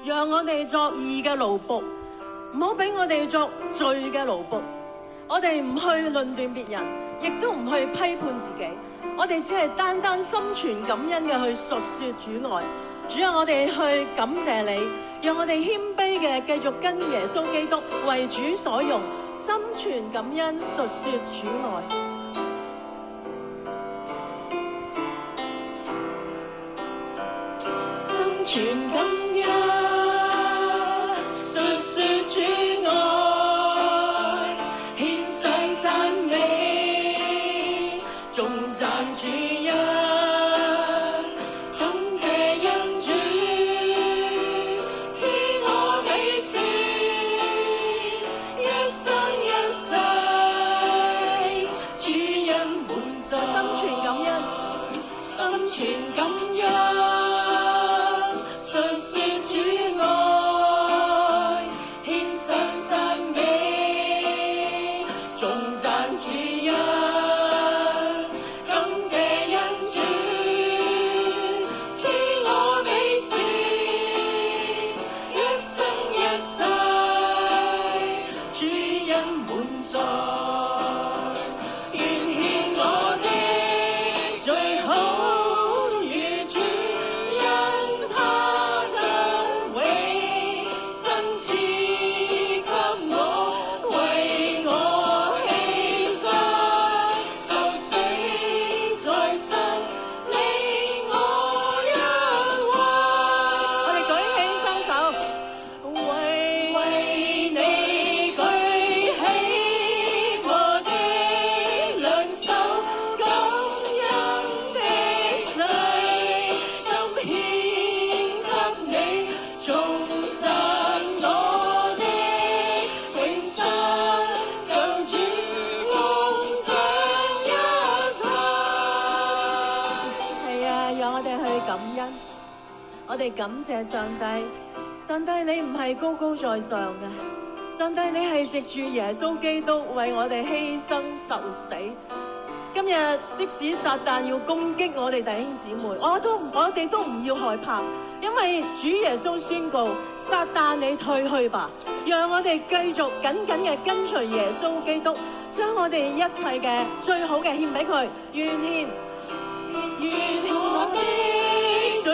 讓我哋作義嘅奴僕，唔好俾我哋作罪嘅奴僕。我哋唔去論斷別人，亦都唔去批判自己，我哋只係單單心存感恩嘅去述說主愛。主啊，我哋去感謝你，讓我哋謙卑嘅繼續跟耶穌基督為主所用，心存感恩述說主愛。全感恩，述說主愛，獻上讚美，頌讚主恩，感謝恩主，賜我美事，一生一世，主恩滿載，心存感恩，心存感恩。我哋感謝上帝，上帝你唔係高高在上嘅，上帝你係藉住耶穌基督為我哋犧牲受死。今日即使撒旦要攻擊我哋弟兄姊妹，我哋都唔要害怕，因為主耶穌宣告：撒旦你退去吧，讓我哋繼續緊緊嘅跟隨耶穌基督，將我哋一切嘅最好嘅獻俾佢，願獻我的最